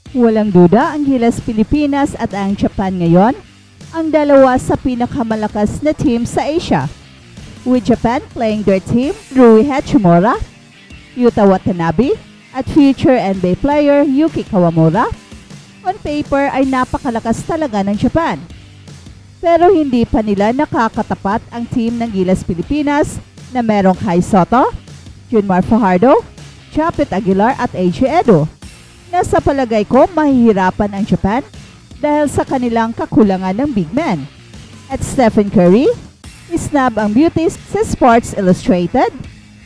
Walang duda ang Gilas Pilipinas at ang Japan ngayon ang dalawa sa pinakamalakas na team sa Asia, with Japan playing their team Rui Hachimura, Yuta Watanabe at future NBA player Yuki Kawamura. On paper ay napakalakas talaga ng Japan. Pero hindi pa nila nakakatapat ang team ng Gilas Pilipinas na merong Kai Sotto, Junmar Fajardo, Chapit Aguilar at AJ Edo. Nasa palagay ko mahihirapan ang Japan dahil sa kanilang kakulangan ng big men. At Stephen Curry, isnab ang beauties sa Sports Illustrated,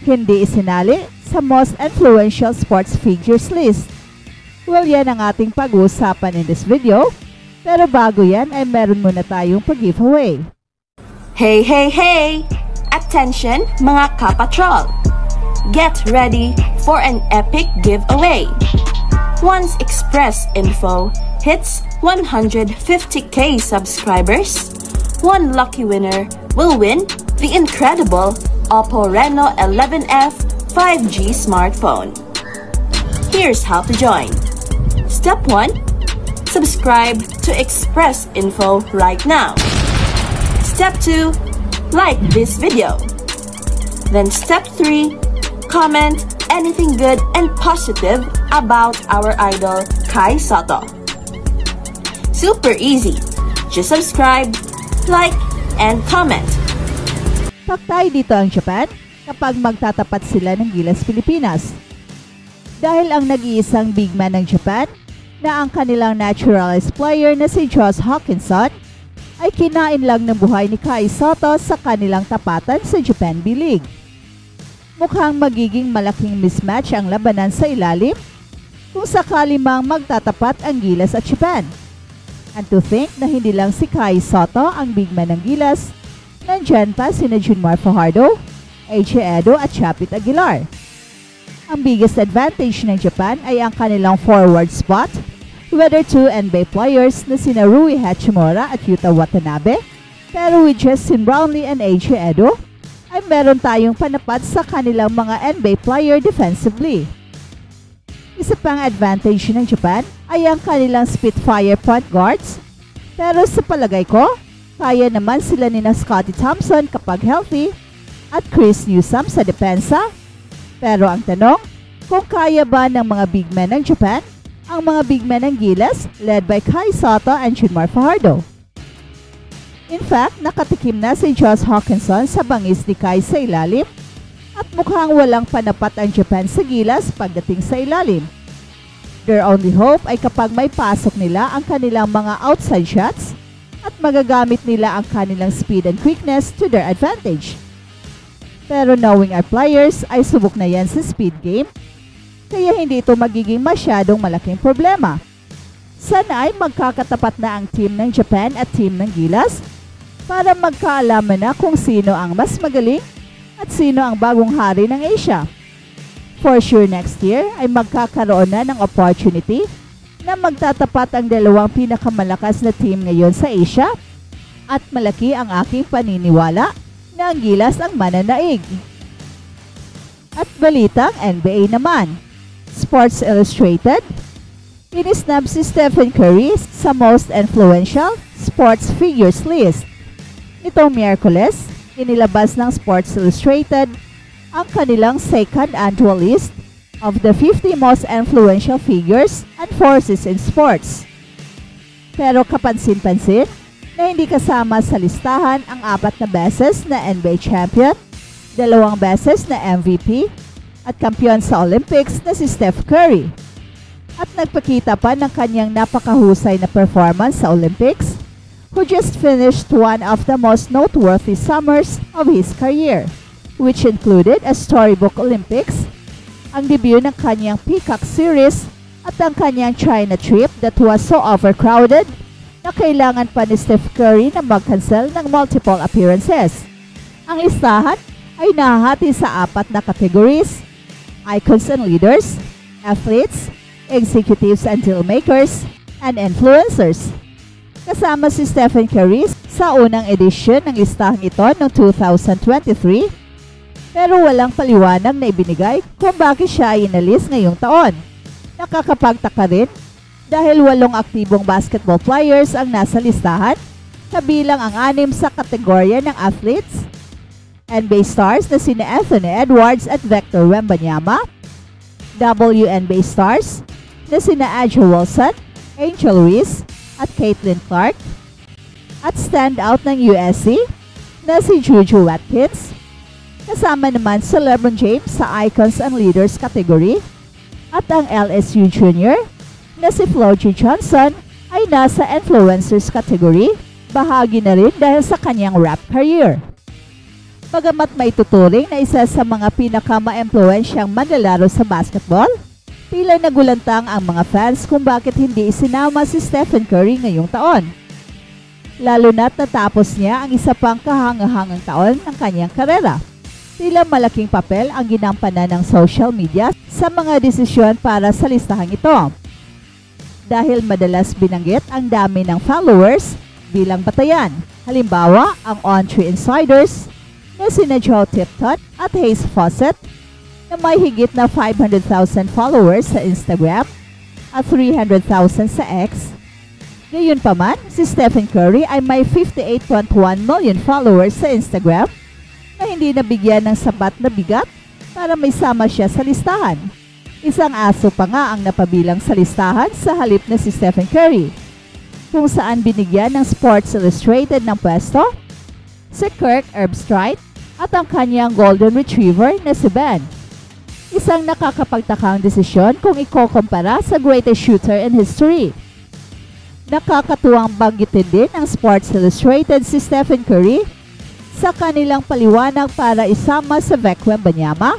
hindi isinali sa most influential sports figures list. Well, yan ang ating pag-uusapan in this video. Pero bago yan ay meron muna tayong pag-giveaway. Hey, hey, hey! Attention mga kapatrol! Get ready for an epic giveaway! Once Express Info hits 150k subscribers, one lucky winner will win the incredible Oppo Reno 11F 5G smartphone. Here's how to join. Step 1. Subscribe to Express Info right now. Step 2. Like this video. Then step 3. Comment anything good and positive about our idol Kai Sotto. Super easy. Just subscribe, like, and comment. Paktay dito ang Japan kapag magtatapat sila ng Gilas Pilipinas. Dahil ang nag-iisang big man ng Japan na ang kanilang naturalized player na si Josh Hawkinson ay kinain lang ng buhay ni Kai Sotto sa kanilang tapatan sa Japan B-League. Mukhang magiging malaking mismatch ang labanan sa ilalim kung sakali mang magtatapat ang Gilas at Japan. And to think na hindi lang si Kai Sotto ang big man ng Gilas, nandyan pa sina Junmar Fajardo, AJ Edo at Chapit Aguilar. Ang biggest advantage ng Japan ay ang kanilang forward spot, whether two NBA players na sina Rui Hachimura at Yuta Watanabe, pero with Justin Brownlee and AJ Edo, ay meron tayong panapat sa kanilang mga NBA player defensively. Isa pang advantage ng Japan ay ang kanilang Spitfire point guards, pero sa palagay ko, kaya naman sila ni Scottie Thompson kapag healthy at Chris Newsome sa depensa. Pero ang tanong, kung kaya ba ng mga big men ng Japan ang mga big men ng Gilas led by Kai Sotto and Junmar Fajardo? In fact, nakatikim na si Josh Hawkinson sa bangis ni Kai sa ilalim at mukhang walang panapat ang Japan sa Gilas pagdating sa ilalim. Their only hope ay kapag may pasok nila ang kanilang mga outside shots at magagamit nila ang kanilang speed and quickness to their advantage. Pero knowing our players ay subok na yan sa speed game, kaya hindi ito magiging masyadong malaking problema. Sana ay magkakatapat na ang team ng Japan at team ng Gilas para magkaalaman na kung sino ang mas magaling at sino ang bagong hari ng Asia. For sure next year ay magkakaroon na ng opportunity na magtatapat ang dalawang pinakamalakas na team ngayon sa Asia at malaki ang aking paniniwala na ang Gilas ang mananaig. At balitang NBA naman, Sports Illustrated, inisnab si Stephen Curry sa most influential sports figures list. Nitong Miyerkules, inilabas ng Sports Illustrated ang kanilang second annual list of the 50 most influential figures and forces in sports. Pero kapansin-pansin na hindi kasama sa listahan ang 4 na beses na NBA champion, 2 beses na MVP, at kampiyon sa Olympics na si Steph Curry. At nagpakita pa ng kanyang napakahusay na performance sa Olympics, who just finished one of the most noteworthy summers of his career, which included a storybook Olympics, ang debut ng kanyang Peacock series, at ang kanyang China trip that was so overcrowded na kailangan pa ni Steph Curry na mag-cancel ng multiple appearances. Ang listahan ay nahahati sa 4 na categories: icons and leaders, athletes, executives and dealmakers, and influencers. Kasama si Stephen Curry sa unang edisyon ng listahang ito noong 2023, pero walang paliwanag na ibinigay kung bakit siya ay inalis ngayong taon. Nakakapagtaka rin dahil 8 aktibong basketball players ang nasa listahan, kabilang ang 6 sa kategorya ng athletes, NBA stars na sina Anthony Edwards at Victor Wembanyama, WNBA stars na sina A'ja Wilson, Angel Reese at Caitlin Clark, at standout ng USC na si Juju Watkins, kasama naman si LeBron James sa Icons and Leaders category, at ang LSU Junior na si Flogie Johnson ay nasa Influencers category, bahagi na rin dahil sa kanyang rap career. Bagamat maituturing na isa sa mga pinaka-ma-impluensyang manlalaro sa basketball, tila nagulantang ang mga fans kung bakit hindi isinama si Stephen Curry ngayong taon. Lalo na't natapos niya ang isa pang kahangahangang taon ng kanyang karera. Tila malaking papel ang ginampanan ng social media sa mga desisyon para sa listahang ito. Dahil madalas binanggit ang dami ng followers bilang batayan. Halimbawa, ang On3 Insiders na sina Joe Tipton at Hayes Fawcett na may higit na 500,000 followers sa Instagram at 300,000 sa X. Gayunpaman, si Stephen Curry ay may 58.1 million followers sa Instagram na hindi nabigyan ng sapat na bigat para may sama siya sa listahan. Isang aso pa nga ang napabilang sa listahan sa halip na si Stephen Curry, kung saan binigyan ng Sports Illustrated ng pwesto si Kirk Herbstreit at ang kanyang golden retriever na si Ben. Isang nakakapagtakang desisyon kung ikokompara sa greatest shooter in history. Nakakatuwang banggitin din ng Sports Illustrated si Stephen Curry sa kanilang paliwanag para isama sa Vic Wembanyama,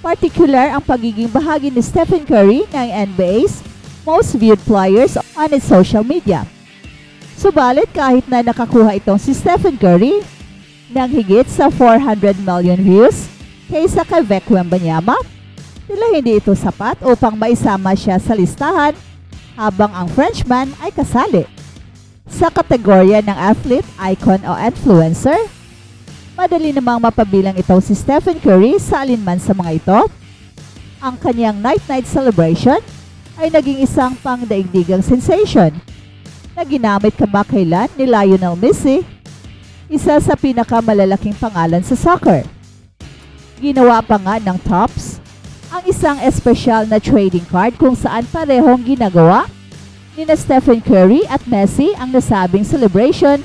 particular ang pagiging bahagi ni Stephen Curry ng NBA's most viewed players on its social media. Subalit kahit na nakakuha itong si Stephen Curry ng higit sa 400 million views kaysa kay Vic Wembanyama, tila hindi ito sapat upang maisama siya sa listahan habang ang Frenchman ay kasali. Sa kategorya ng athlete, icon o influencer, madali namang mapabilang itong si Stephen Curry sa alinman sa mga ito. Ang kanyang night-night celebration ay naging isang pangdaigdigang sensation na ginamit kamakailan ni Lionel Messi, isa sa pinakamalalaking pangalan sa soccer. Ginawa pa nga ng Topps ang isang espesyal na trading card kung saan parehong ginagawa ni na Stephen Curry at Messi ang nasabing celebration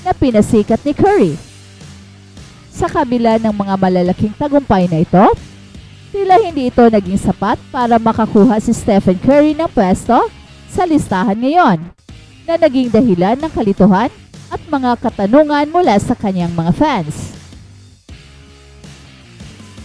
na pinasikat ni Curry. Sa kabila ng mga malalaking tagumpay na ito, tila hindi ito naging sapat para makakuha si Stephen Curry ng pwesto sa listahan ngayon, na naging dahilan ng kalituhan at mga katanungan mula sa kanyang mga fans.